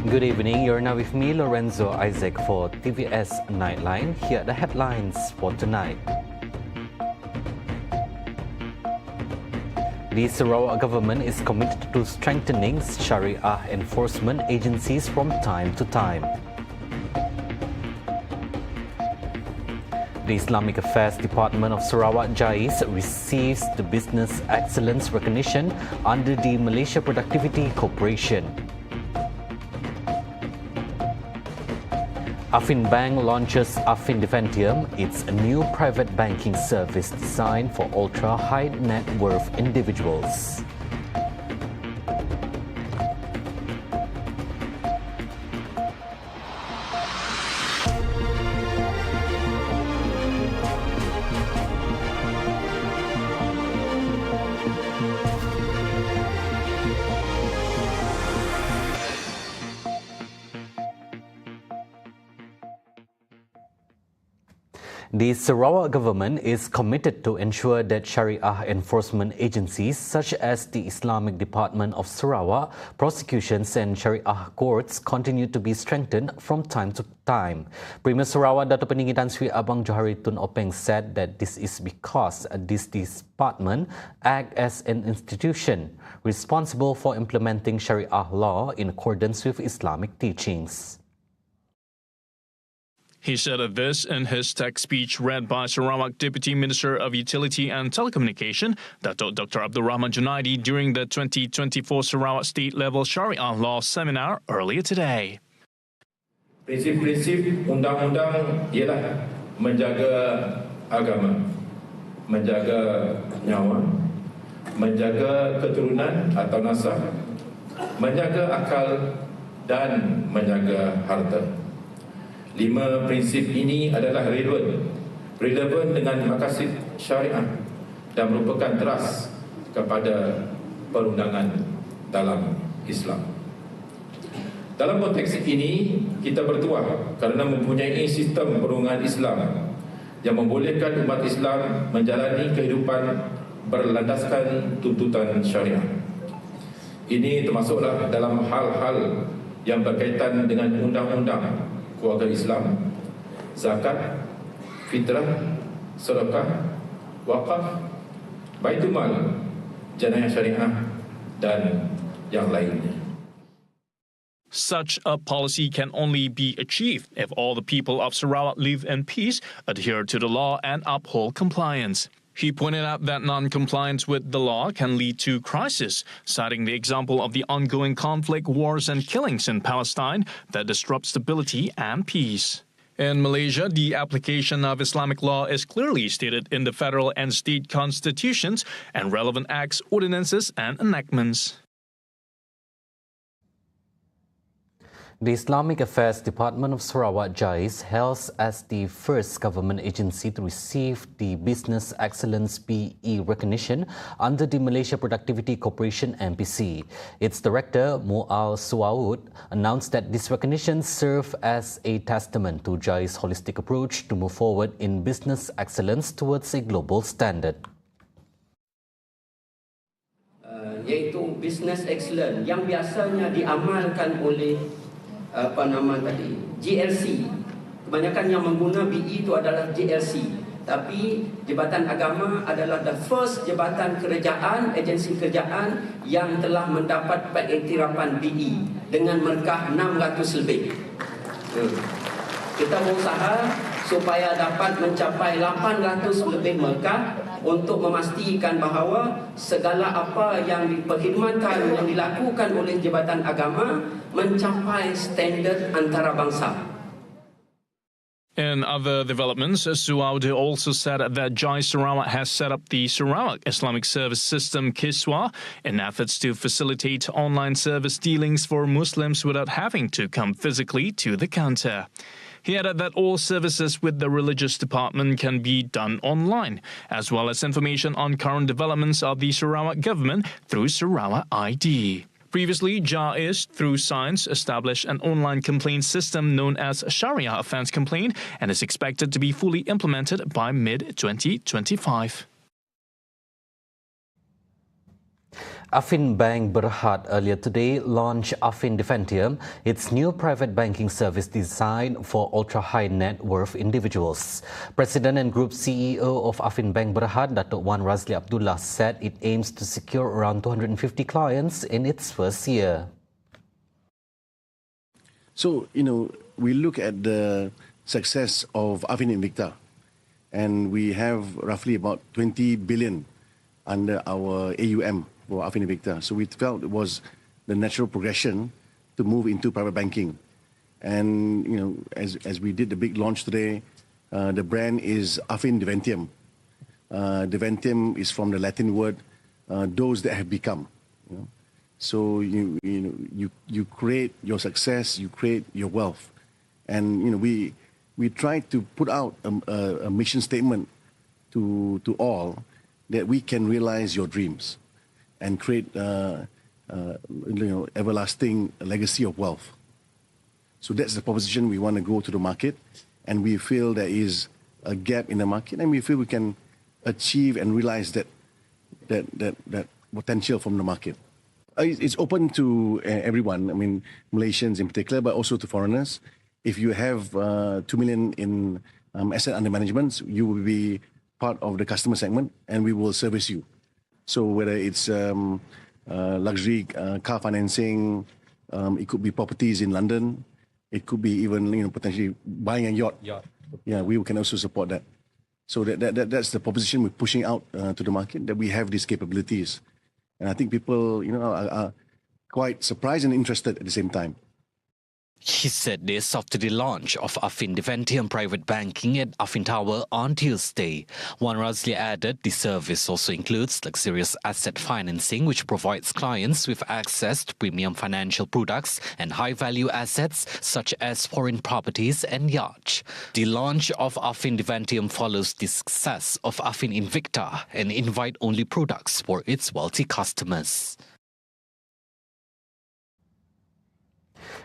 Good evening, you're now with me, Lorenzo Isaac, for TVS Nightline. Here are the headlines for tonight. The Sarawak government is committed to strengthening Shariah enforcement agencies from time to time. The Islamic Affairs Department of Sarawak JAIS receives the Business Excellence Recognition under the Malaysia Productivity Corporation. AFFIN Bank launches AFFIN Defentium. It's a new private banking service designed for ultra-high net worth individuals. The Sarawak government is committed to ensure that Shariah enforcement agencies such as the Islamic Department of Sarawak, prosecutions and Shariah courts continue to be strengthened from time to time. Premier Sarawak Dato' Peninggi Tan Sri Abang Johari Tun Openg said that this is because this department acts as an institution responsible for implementing Shariah law in accordance with Islamic teachings. He said this in his text speech read by Sarawak Deputy Minister of Utility and Telecommunication, Datuk Dr. Abdul Rahman Junaidi, during the 2024 Sarawak State-Level Shariah Law Seminar earlier today. Prinsip-prinsip undang-undang ialah menjaga agama, menjaga nyawa, menjaga keturunan atau nasab, menjaga akal dan menjaga harta. 5 prinsip ini adalah relevan dengan maqasid syariah dan merupakan teras kepada perundangan dalam Islam. Dalam konteks ini, kita bertuah kerana mempunyai sistem perundangan Islam yang membolehkan umat Islam menjalani kehidupan berlandaskan tuntutan syariah. Ini termasuklah dalam hal-hal yang berkaitan dengan undang-undang keluarga Islam, zakat, fitrah, sedekah, wakaf, baitul mal, jenayah syariah dan yang lainnya. Such a policy can only be achieved if all the people of Sarawak live in peace, adhere to the law and uphold compliance. He pointed out that non-compliance with the law can lead to crisis, citing the example of the ongoing conflict, wars and killings in Palestine that disrupt stability and peace. In Malaysia, the application of Islamic law is clearly stated in the federal and state constitutions and relevant acts, ordinances and enactments. The Islamic Affairs Department of Sarawak JAIS hails as the first government agency to receive the Business Excellence BE recognition under the Malaysia Productivity Corporation MPC. Its director, Mu'al Suaud, announced that this recognition serves as a testament to JAIS' holistic approach to move forward in business excellence towards a global standard. Iaitu business excellence yang biasanya diamalkan oleh GLC. Kebanyakan yang mengguna BE itu adalah GLC. Tapi Jabatan Agama adalah the first jabatan kerajaan, agensi kerajaan yang telah mendapat pengiktirafan BE dengan markah 600 lebih. Kita berusaha supaya dapat mencapai 800 lebih markah untuk memastikan bahawa segala apa yang diperkhidmatkan, yang dilakukan oleh Jabatan Agama mencapai standard antarabangsa. In other developments, Suaud also said that JAIS Sarawak has set up the Sarawak Islamic Service System KISWA in efforts to facilitate online service dealings for Muslims without having to come physically to the counter. He added that all services with the religious department can be done online, as well as information on current developments of the Sarawak government through Sarawak ID. Previously, JAIS, through Science, established an online complaint system known as SHARIAH Offence Complaint and is expected to be fully implemented by mid-2025. AFFIN Bank Berhad earlier today launched AFFIN Defentium, its new private banking service designed for ultra-high net worth individuals. President and Group CEO of AFFIN Bank Berhad, Datuk Wan Razli Abdullah, said it aims to secure around 250 clients in its first year. So, we look at the success of AFFIN Invicta, and we have roughly about 20 billion under our AUM for AFFIN Invicta. So we felt it was the natural progression to move into private banking. And, as we did the big launch today, the brand is AFFIN Defentium. Defentium is from the Latin word, those that have become. So you create your success, you create your wealth. And, we try to put out a mission statement to all that we can realize your dreams and create everlasting legacy of wealth. So that's the proposition we want to go to the market, and we feel there is a gap in the market, and we feel we can achieve and realize that potential from the market. It's open to everyone, I mean Malaysians in particular, but also to foreigners. If you have 2 million in asset under management, you will be part of the customer segment, and we will service you. So whether it's luxury car financing, it could be properties in London, it could be even potentially buying a yacht. Yeah, we can also support that. So that's the proposition we're pushing out to the market, that we have these capabilities, and I think people are quite surprised and interested at the same time. He said this after the launch of AFFIN Defentium Private Banking at AFFIN Tower on Tuesday. Wan Razli added the service also includes luxurious asset financing, which provides clients with access to premium financial products and high-value assets such as foreign properties and yachts. The launch of AFFIN Defentium follows the success of AFFIN Invicta, and invite-only products for its wealthy customers.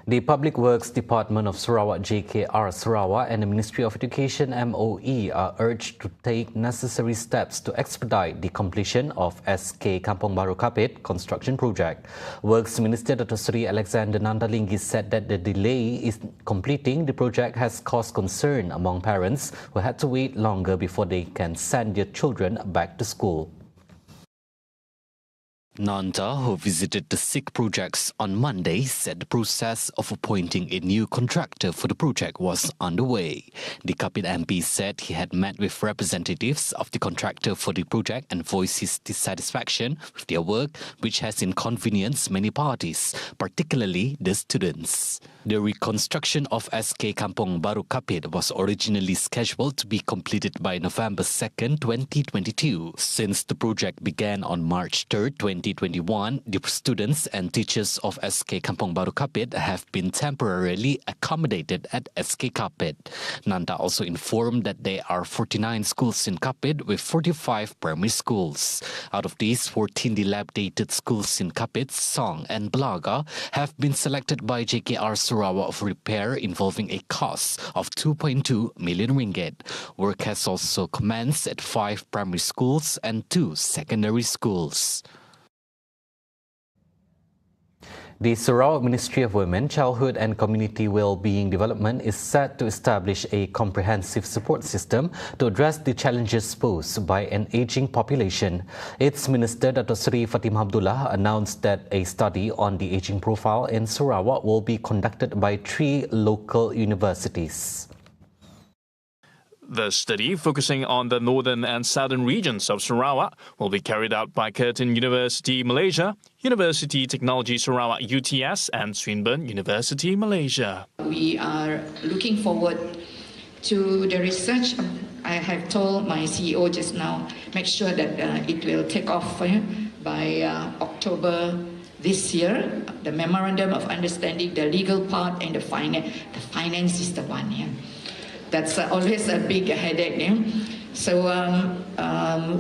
The Public Works Department of Sarawak JKR Sarawak and the Ministry of Education MOE are urged to take necessary steps to expedite the completion of SK Kampung Baru Kapit construction project. Works Minister Dr. Sri Alexander Nandalinggi said that the delay in completing the project has caused concern among parents who had to wait longer before they can send their children back to school. Nanda, who visited the SIG projects on Monday, said the process of appointing a new contractor for the project was underway. The Kapit MP said he had met with representatives of the contractor for the project and voiced his dissatisfaction with their work, which has inconvenienced many parties, particularly the students. The reconstruction of SK Kampung Baru Kapit was originally scheduled to be completed by November 2nd, 2022. Since the project began on March 3rd, 2021, the students and teachers of SK Kampung Baru Kapit have been temporarily accommodated at SK Kapit. Nanda also informed that there are 49 schools in Kapit with 45 primary schools. Out of these, 14 dilapidated schools in Kapit, Song and Belaga have been selected by JKR Sarawak for repair involving a cost of 2.2 million ringgit. Work has also commenced at 5 primary schools and 2 secondary schools. The Sarawak Ministry of Women, Childhood and Community Wellbeing Development is set to establish a comprehensive support system to address the challenges posed by an aging population. Its Minister, Dr. Sri Fatimah Abdullah, announced that a study on the aging profile in Sarawak will be conducted by 3 local universities. The study, focusing on the northern and southern regions of Sarawak, will be carried out by Curtin University Malaysia, University Technology Sarawak UTS and Swinburne University Malaysia. We are looking forward to the research. I have told my CEO just now, make sure that it will take off by October this year. The Memorandum of Understanding, the legal part and the finance is the one here. That's always a big headache. So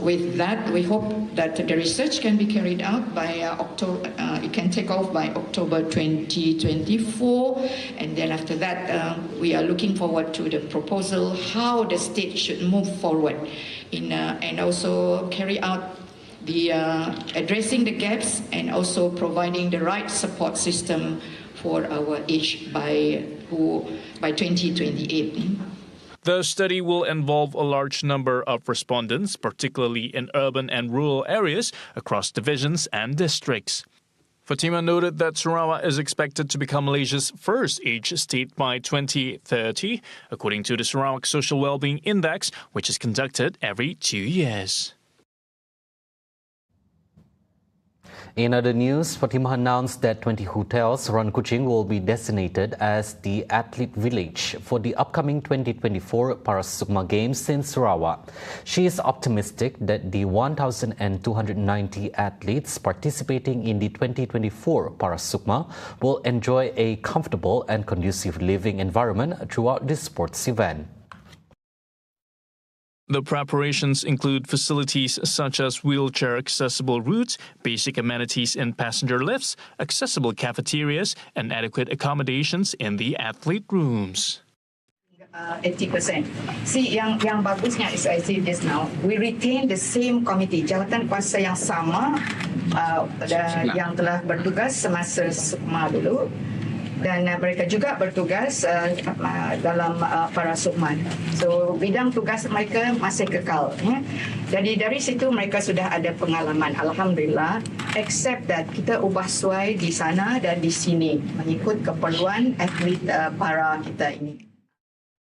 with that, we hope that the research can be carried out by October. It can take off by October 2024, and then after that, we are looking forward to the proposal how the state should move forward in and also carry out addressing the gaps and also providing the right support system for our age by 2028. The study will involve a large number of respondents, particularly in urban and rural areas across divisions and districts. Fatima noted that Sarawak is expected to become Malaysia's first aged state by 2030, according to the Sarawak Social Wellbeing Index, which is conducted every 2 years. In other news, Fatimah announced that 20 hotels around Kuching will be designated as the athlete village for the upcoming 2024 Parasukma Games in Sarawak. She is optimistic that the 1,290 athletes participating in the 2024 Parasukma will enjoy a comfortable and conducive living environment throughout this sports event. The preparations include facilities such as wheelchair-accessible routes, basic amenities in passenger lifts, accessible cafeterias, and adequate accommodations in the athlete rooms. 80%. See, yang bagusnya is I see this now. We retain the same committee, jawatan kuasa yang sama yang telah bertugas semasa Sukma dulu. Dan mereka juga bertugas dalam Parasukman. So bidang tugas mereka masih kekal. Jadi dari situ mereka sudah ada pengalaman, alhamdulillah. Except that kita ubah suai di sana dan di sini mengikut keperluan atlet para kita ini.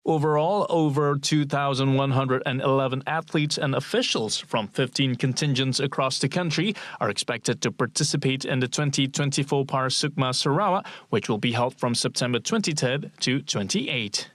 Overall, over 2,111 athletes and officials from 15 contingents across the country are expected to participate in the 2024 Parasukma Sarawak, which will be held from September 23rd to 28th.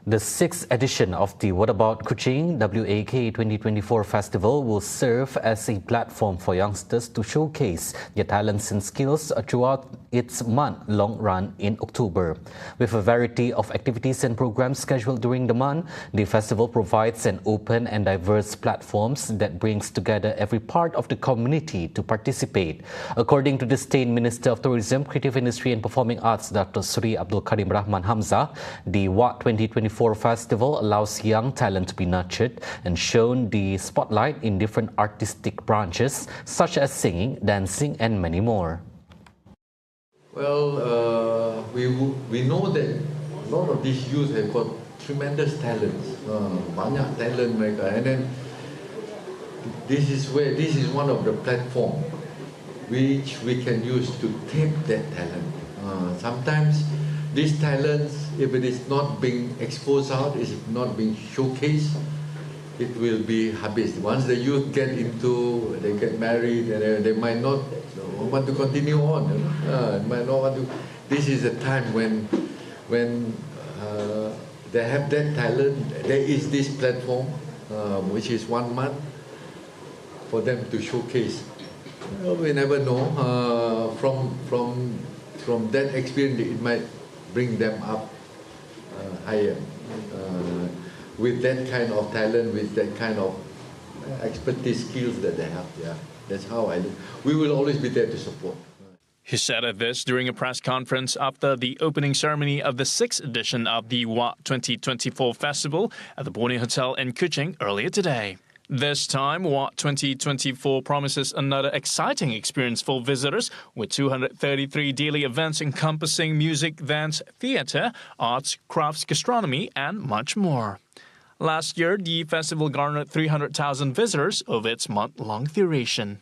The 6th edition of the What About Kuching WAK 2024 Festival will serve as a platform for youngsters to showcase their talents and skills throughout its month-long run in October. With a variety of activities and programs scheduled during the month, the festival provides an open and diverse platform that brings together every part of the community to participate. According to the State Minister of Tourism, Creative Industry and Performing Arts, Dr. Sri Abdul Karim Rahman Hamzah, the WAK 2024 Festival allows young talent to be nurtured and shown the spotlight in different artistic branches such as singing, dancing and many more. Well, we know that a lot of these youth have got tremendous talents, banyak talent mereka, and then this is one of the platform which we can use to tap that talent. Sometimes these talents, if it is not being exposed out, is not being showcased, it will be habis. Once the youth they get married, and they might not want to continue on. Might not want to. This is a time when they have that talent. There is this platform, which is 1 month, for them to showcase. Well, we never know. From that experience, it might bring them up higher with that kind of talent, with that kind of expertise, skills that they have. Yeah, that's how I look. We will always be there to support. He said this during a press conference after the opening ceremony of the 6th edition of the WAK 2024 Festival at the Borneo Hotel in Kuching earlier today. This time, WAK 2024 promises another exciting experience for visitors with 233 daily events encompassing music, dance, theatre, arts, crafts, gastronomy and much more. Last year, the festival garnered 300,000 visitors over its month-long duration.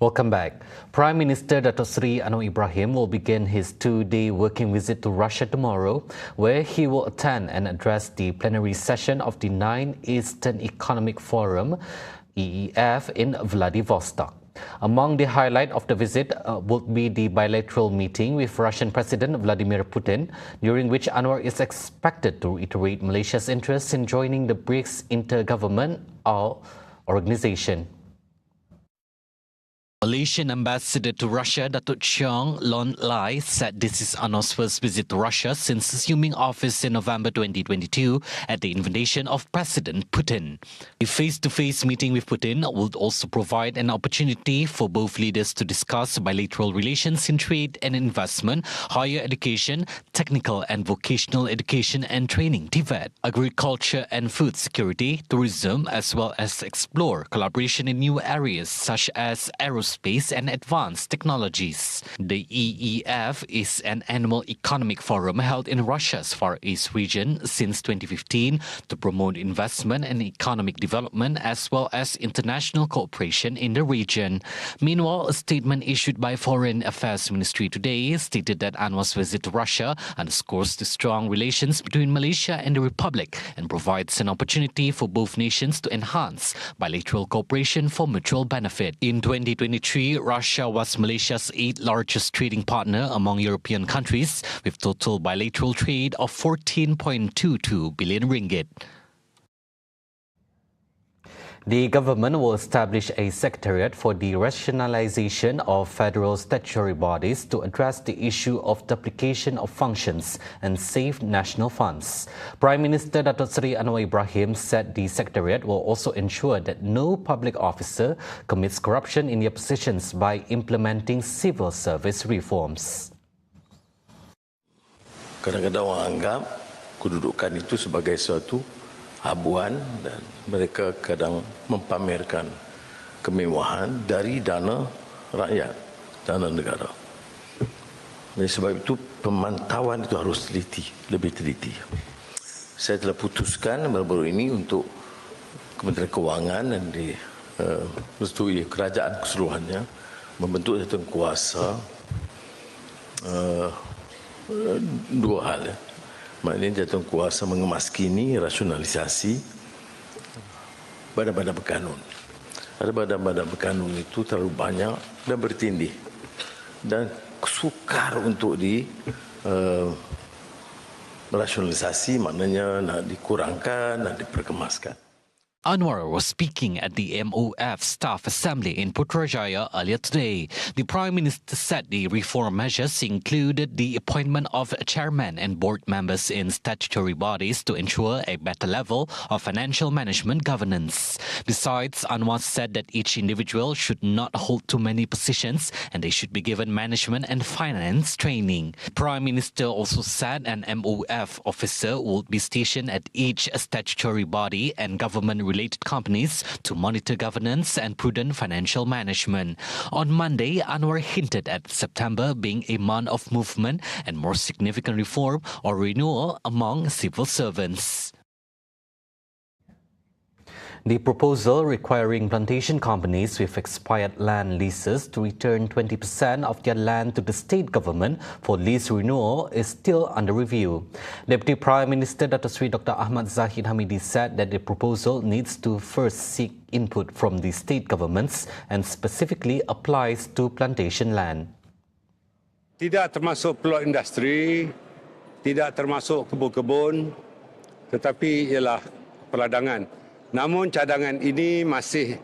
Welcome back. Prime Minister Dato' Sri Anwar Ibrahim will begin his 2-day working visit to Russia tomorrow, where he will attend and address the plenary session of the 9th Eastern Economic Forum EEF in Vladivostok. Among the highlight of the visit would be the bilateral meeting with Russian President Vladimir Putin, during which Anwar is expected to reiterate Malaysia's interest in joining the BRICS Intergovernmental Organization. Malaysian ambassador to Russia, Datuk Cheong Lon Lai, said this is Anwar's first visit to Russia since assuming office in November 2022 at the invitation of President Putin. A face-to-face meeting with Putin would also provide an opportunity for both leaders to discuss bilateral relations in trade and investment, higher education, technical and vocational education and training, TVET, agriculture and food security, tourism, as well as explore collaboration in new areas such as aerospace and advanced technologies. The EEF is an annual economic forum held in Russia's Far East region since 2015 to promote investment and economic development as well as international cooperation in the region. Meanwhile, a statement issued by Foreign Affairs Ministry today stated that Anwar's visit to Russia underscores the strong relations between Malaysia and the Republic and provides an opportunity for both nations to enhance bilateral cooperation for mutual benefit. In 2023, Russia was Malaysia's 8th largest trading partner among European countries, with total bilateral trade of 14.22 billion ringgit. The government will establish a secretariat for the rationalization of federal statutory bodies to address the issue of duplication of functions and save national funds. Prime Minister Datuk Seri Anwar Ibrahim said the secretariat will also ensure that no public officer commits corruption in their positions by implementing civil service reforms. Kadang-kadang orang anggap kedudukan itu sebagai suatu habuan dan mereka kadang mempamerkan kemewahan dari dana rakyat, dana negara. Oleh sebab itu pemantauan itu harus teliti, lebih teliti. Saya telah putuskan baru-baru ini untuk Kementerian Kewangan dan direstui kerajaan keseluruhannya membentuk satu kuasa dua hal. Maknanya jatuh kuasa mengemaskini rasionalisasi badan-badan berkanun. Ada badan-badan berkanun itu terlalu banyak dan bertindih dan sukar untuk rasionalisasi, maknanya nak dikurangkan, nak diperkemaskan. Anwar was speaking at the MOF Staff Assembly in Putrajaya earlier today. The Prime Minister said the reform measures included the appointment of chairman and board members in statutory bodies to ensure a better level of financial management governance. Besides, Anwar said that each individual should not hold too many positions and they should be given management and finance training. The Prime Minister also said an MOF officer would be stationed at each statutory body and government-related companies to monitor governance and prudent financial management. On Monday, Anwar hinted at September being a month of movement and more significant reform or renewal among civil servants. The proposal requiring plantation companies with expired land leases to return 20% of their land to the state government for lease renewal is still under review. Deputy Prime Minister Datuk Seri Dr. Ahmad Zahid Hamidi said that the proposal needs to first seek input from the state governments and specifically applies to plantation land. Tidak termasuk pelot industri, tidak termasuk kebun-kebun, tetapi ialah perladangan. Namun cadangan ini masih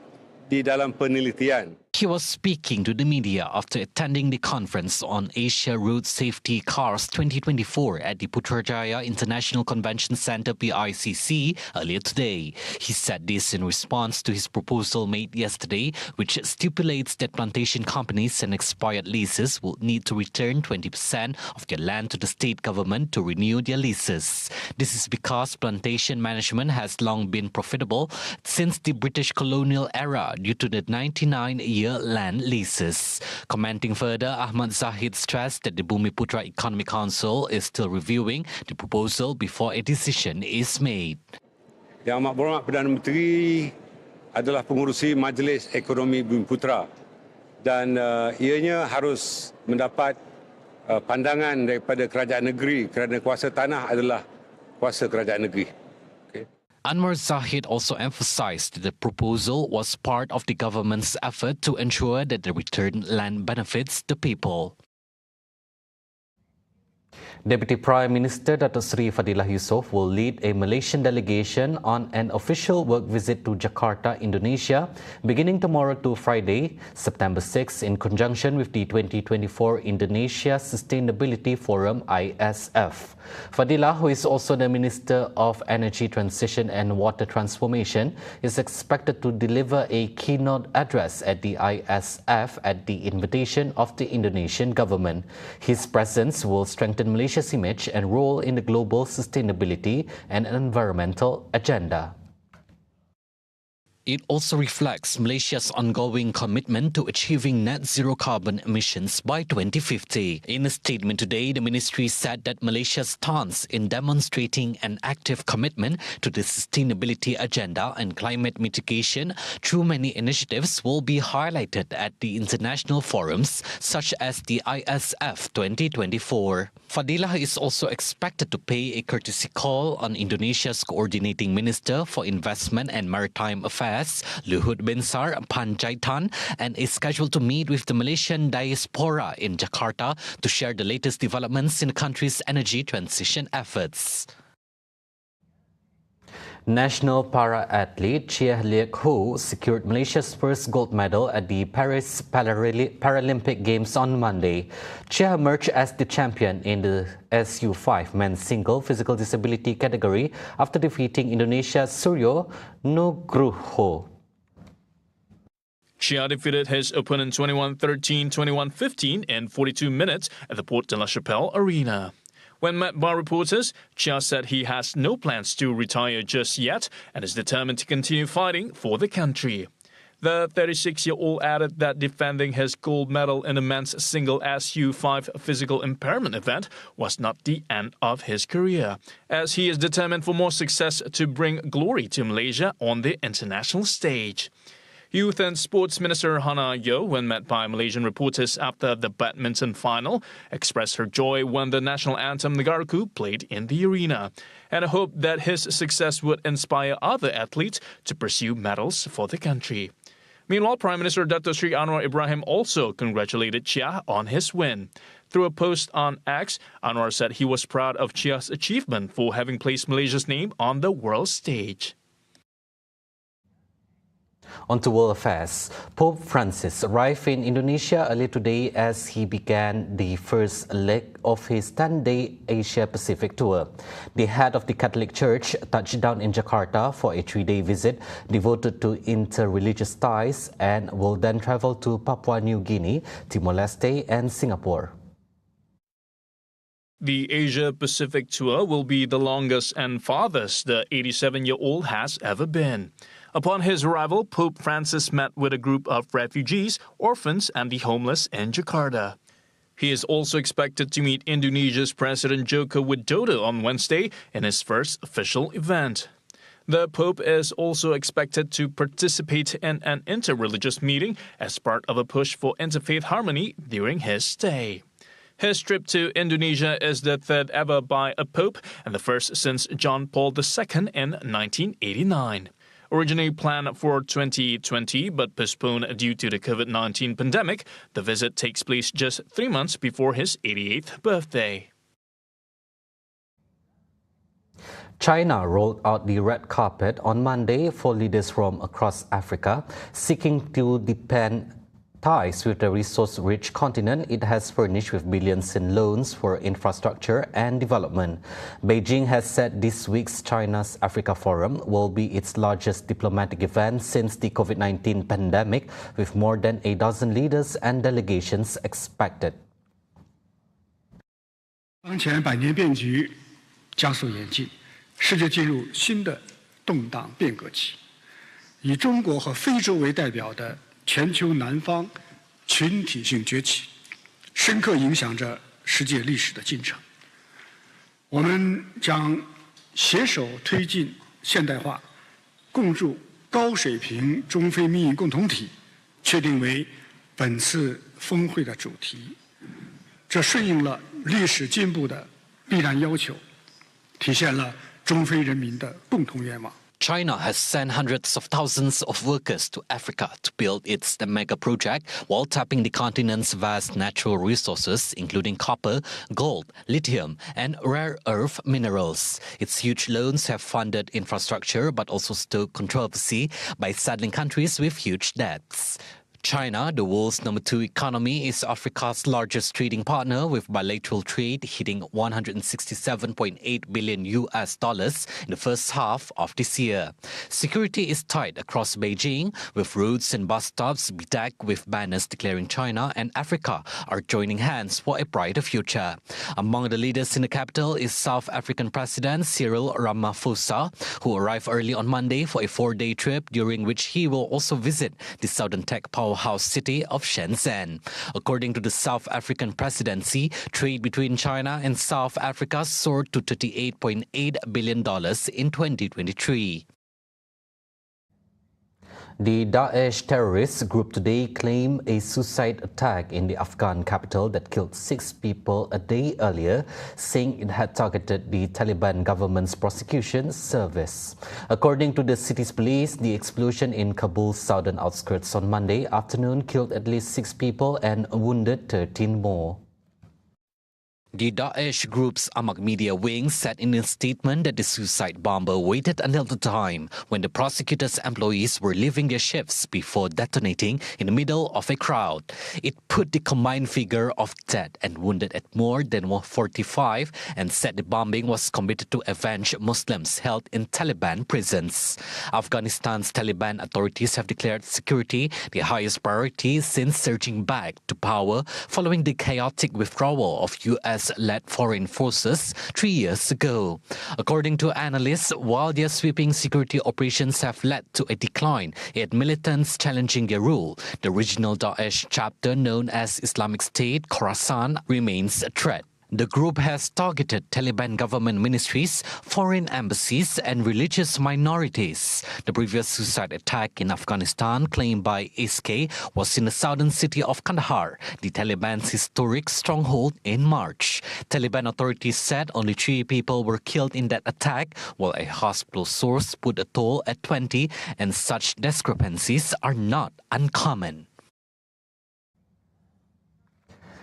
di dalam penelitian. He was speaking to the media after attending the conference on Asia Road Safety Cars 2024 at the Putrajaya International Convention Centre PICC earlier today. He said this in response to his proposal made yesterday, which stipulates that plantation companies and expired leases will need to return 20% of their land to the state government to renew their leases. This is because plantation management has long been profitable since the British colonial era due to the 99-year land leases. Commenting further, Ahmad Zahid stressed that the Bumiputra Economic Council is still reviewing the proposal before a decision is made. Yang Amat Berhormat Perdana Menteri adalah pengurusi Majlis Ekonomi Bumiputra dan ianya harus mendapat pandangan daripada kerajaan negeri kerana kuasa tanah adalah kuasa kerajaan negeri. Anwar Zahid also emphasized that the proposal was part of the government's effort to ensure that the returned land benefits the people. Deputy Prime Minister Datuk Seri Fadilah Yusof will lead a Malaysian delegation on an official work visit to Jakarta, Indonesia, beginning tomorrow to Friday, September 6, in conjunction with the 2024 Indonesia Sustainability Forum (ISF). Fadilah, who is also the Minister of Energy Transition and Water Transformation, is expected to deliver a keynote address at the ISF at the invitation of the Indonesian government. His presence will strengthen Malaysia's image and role in the global sustainability and environmental agenda. It also reflects Malaysia's ongoing commitment to achieving net zero carbon emissions by 2050. In a statement today, the ministry said that Malaysia's stance in demonstrating an active commitment to the sustainability agenda and climate mitigation through many initiatives will be highlighted at the international forums such as the ISF 2024. Fadilah is also expected to pay a courtesy call on Indonesia's coordinating minister for investment and maritime affairs, Luhut Binsar Panjaitan, and is scheduled to meet with the Malaysian diaspora in Jakarta to share the latest developments in the country's energy transition efforts. National para-athlete Chieh Liek Ho secured Malaysia's first gold medal at the Paris Paralympic Games on Monday. Chieh emerged as the champion in the SU5 men's single physical disability category after defeating Indonesia's Suryo Nugroho. Chieh defeated his opponent 21-13, 21-15 in 42 minutes at the Port de la Chapelle Arena. When met by reporters, Chieh said he has no plans to retire just yet and is determined to continue fighting for the country. The 36-year-old added that defending his gold medal in the men's single SU5 physical impairment event was not the end of his career, as he is determined for more success to bring glory to Malaysia on the international stage. Youth and Sports Minister Hannah Yeoh, when met by Malaysian reporters after the badminton final, expressed her joy when the national anthem Negaraku played in the arena, and hoped that his success would inspire other athletes to pursue medals for the country. Meanwhile, Prime Minister Dato Sri Anwar Ibrahim also congratulated Chieh on his win. Through a post on X, Anwar said he was proud of Chieh's achievement for having placed Malaysia's name on the world stage. On to world affairs. Pope Francis arrived in Indonesia earlier today as he began the first leg of his 10-day Asia-Pacific tour. The head of the Catholic Church touched down in Jakarta for a 3-day visit devoted to inter-religious ties and will then travel to Papua New Guinea, Timor-Leste and Singapore. The Asia-Pacific tour will be the longest and farthest the 87-year-old has ever been. Upon his arrival, Pope Francis met with a group of refugees, orphans and the homeless in Jakarta. He is also expected to meet Indonesia's President Joko Widodo on Wednesday in his first official event. The Pope is also expected to participate in an inter-religious meeting as part of a push for interfaith harmony during his stay. His trip to Indonesia is the third ever by a pope and the first since John Paul II in 1989. Originally planned for 2020 but postponed due to the COVID-19 pandemic, the visit takes place just 3 months before his 88th birthday. China rolled out the red carpet on Monday for leaders from across Africa, seeking to deepen ties with the resource-rich continent it has furnished with billions in loans for infrastructure and development. Beijing has said this week's China's Africa Forum will be its largest diplomatic event since the COVID-19 pandemic, with more than a dozen leaders and delegations expected. 当前百年变局加速演进，世界进入新的动荡变革期，以中国和非洲为代表的 全球南方群体性崛起，深刻影响着世界历史的进程。我们将携手推进现代化，共筑高水平中非命运共同体，确定为本次峰会的主题。这顺应了历史进步的必然要求，体现了中非人民的共同愿望。China has sent hundreds of thousands of workers to Africa to build its mega project while tapping the continent's vast natural resources, including copper, gold, lithium, and rare earth minerals. Its huge loans have funded infrastructure but also stoked controversy by saddling countries with huge debts. China, the world's number 2 economy, is Africa's largest trading partner, with bilateral trade hitting $167.8 billion in the first half of this year. Security is tight across Beijing, with roads and bus stops bedecked with banners declaring China and Africa are joining hands for a brighter future. Among the leaders in the capital is South African President Cyril Ramaphosa, who arrived early on Monday for a 4-day trip, during which he will also visit the southern tech powerhouse city of Shenzhen. According to the South African presidency, trade between China and South Africa soared to $38.8 billion in 2023. The Daesh terrorist group today claimed a suicide attack in the Afghan capital that killed 6 people a day earlier, saying it had targeted the Taliban government's prosecution service. According to the city's police, the explosion in Kabul's southern outskirts on Monday afternoon killed at least 6 people and wounded 13 more. The Daesh group's Amaq media wing said in a statement that the suicide bomber waited until the time when the prosecutor's employees were leaving their shifts before detonating in the middle of a crowd. It put the combined figure of dead and wounded at more than 45 and said the bombing was committed to avenge Muslims held in Taliban prisons. Afghanistan's Taliban authorities have declared security the highest priority since surging back to power following the chaotic withdrawal of US-led foreign forces 3 years ago. According to analysts, while their sweeping security operations have led to a decline in militants challenging their rule, the regional Daesh chapter known as Islamic State Khorasan remains a threat. The group has targeted Taliban government ministries, foreign embassies, and religious minorities. The previous suicide attack in Afghanistan, claimed by SK, was in the southern city of Kandahar, the Taliban's historic stronghold, in March. Taliban authorities said only 3 people were killed in that attack, while a hospital source put a toll at 20, and such discrepancies are not uncommon.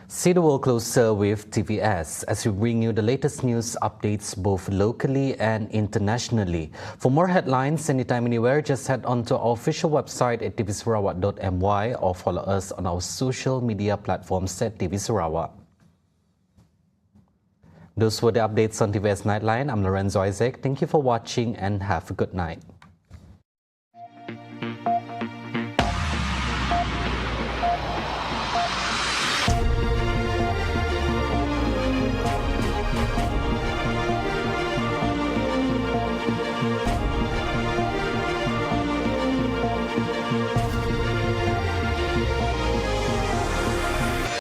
See the world closer with TVS as we bring you the latest news updates both locally and internationally. For more headlines anytime, anywhere, just head on to our official website at tvsarawak.my or follow us on our social media platforms at TV Sarawak. Those were the updates on TVS Nightline. I'm Lorenzo Isaac. Thank you for watching and have a good night.